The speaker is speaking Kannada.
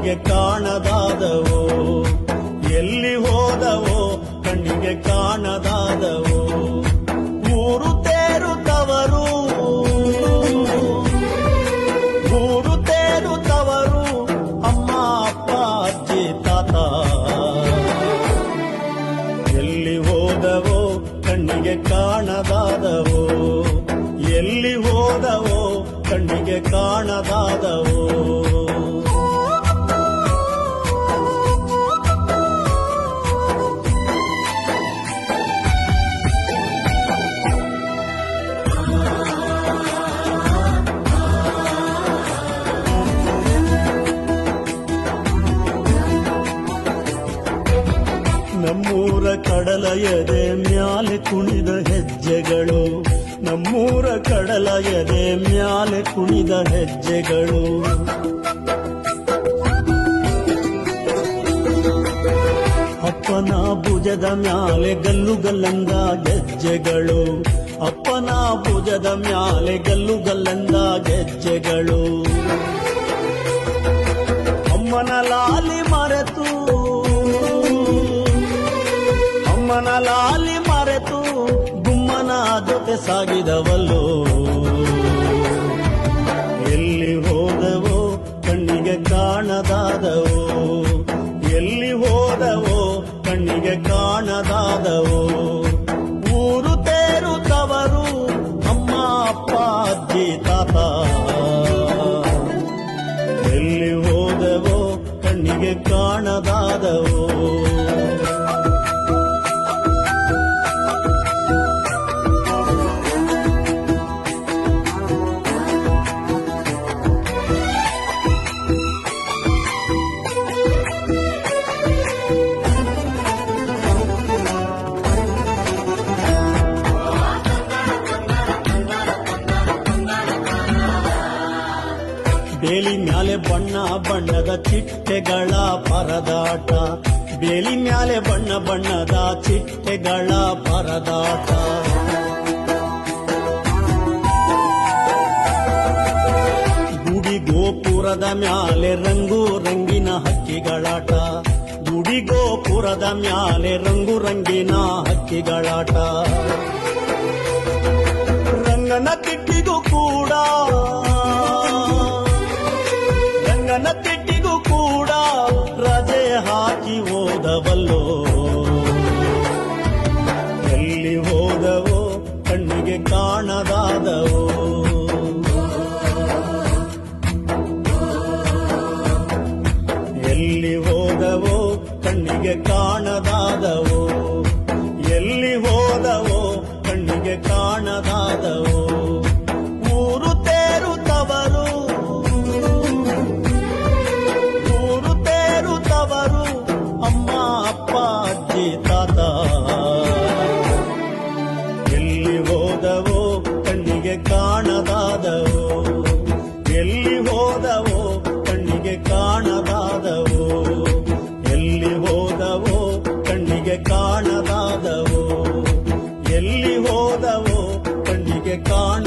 ಕಣ್ಣಿಗೆ ಕಾಣದಾದವೋ, ಎಲ್ಲಿ ಹೋದವೋ ಕಣ್ಣಿಗೆ ಕಾಣದಾದವೋ. ಊರು ತೇರುತ್ತವರು, ಊರು ತೇರುತ್ತವರು, ಅಮ್ಮ ಅಪ್ಪ ಅಜ್ಜಿ ತಾತ. ಎಲ್ಲಿ ಹೋದವೋ ಕಣ್ಣಿಗೆ ಕಾಣದಾದವೋ, ಎಲ್ಲಿ ಹೋದವೋ ಕಣ್ಣಿಗೆ ಕಾಣದಾದವೋ. ನಮ್ಮೂರ ಕಡಲ ಎದೆ ಮ್ಯಾಲೆ ಕುಣಿದ ಹೆಜ್ಜೆಗಳು, ನಮ್ಮೂರ ಕಡಲ ಎದೆ ಮ್ಯಾಲೆ ಕುಣಿದ ಹೆಜ್ಜೆಗಳು. ಅಪ್ಪನ ಭುಜದ ಮ್ಯಾಲೆ ಗಲ್ಲು ಗಲ್ಲಂದ ಗೆಜ್ಜೆಗಳು, ಅಪ್ಪನ ಭುಜದ ಮ್ಯಾಲೆ ಗಲ್ಲು ಗಲ್ಲಂದ ಗೆಜ್ಜೆಗಳು. ಅಮ್ಮನ ಲಾಲಿ ಮರೆತು, ಅಮ್ಮನ ಲಾಲಿ ಮರೆತು ಗುಮ್ಮನ ಜೊತೆ ಸಾಗಿದವಲ್ಲೋ. ಎಲ್ಲಿ ಹೋದವೋ ಕಣ್ಣಿಗೆ ಕಾಣದಾದವೋ, ಎಲ್ಲಿ ಹೋದವೋ ಕಣ್ಣಿಗೆ ಕಾಣದಾದವೋ. ಊರು ತೇರುತ್ತವರು, ಅಮ್ಮ ಅಪ್ಪ ಅಜ್ಜಿ ತಾತ. ಎಲ್ಲಿ ಹೋದವೋ ಕಣ್ಣಿಗೆ ಕಾಣದಾದವೋ. ಬೇಲಿ ಮ್ಯಾಲೆ ಬಣ್ಣ ಬಣ್ಣದ ಚಿಟ್ಟೆಗಳ ಪರದಾಟ, ಬೇಲಿ ಮ್ಯಾಲೆ ಬಣ್ಣ ಬಣ್ಣದ ಚಿಟ್ಟೆಗಳ ಪರದಾಟ. ಗುಡಿ ಗೋಪುರದ ಮ್ಯಾಲೆ ರಂಗು ರಂಗಿನ ಹಕ್ಕಿಗಳಾಟ, ಗುಡಿ ಗೋಪುರದ ಮ್ಯಾಲೆ ರಂಗು ರಂಗಿನ ಹಕ್ಕಿಗಳಾಟ. ರಂಗನ ತಿಟ್ಟಿಗೂ ಕೂಡ, ರಂಗನ ತಿಟ್ಟಿಗೂ ಕೂಡ ರಜೆ ಹಾಕಿ ಹೋದವಲ್ಲೋ. ಎಲ್ಲಿ ಹೋದವೋ ಕಣ್ಣಿಗೆ ಕಾಣದಾದವೋ, ಎಲ್ಲಿ ಹೋದವೋ ಕಣ್ಣಿಗೆ ಕಾಣದಾದವೋ, ಎಲ್ಲಿ ಹೋದವೋ ಕಣ್ಣಿಗೆ ಕಾಣದಾದವೋ. ಊರು ತೇರುತ್ತವರು, ಊರು ತೇರುತ್ತವರು, ಅಮ್ಮ ಅಪ್ಪ ಅಜ್ಜಿ ತಾತ. ಎಲ್ಲಿ ಹೋದವೋ ಕಣ್ಣಿಗೆ ಕಾಣದಾದವೋ, ಎಲ್ಲಿ ಹೋದವೋ ಕಣ್ಣಿಗೆ ಕಾಣದಾದವೋ, ಎಲ್ಲಿ ಹೋದವೋ ಕಣ್ಣಿಗೆ ಕಾಣದಾದವೋ, ಎಲ್ಲಿ ಹೋದವೋ ಕಣ್ಣಿಗೆ ಕಾಣ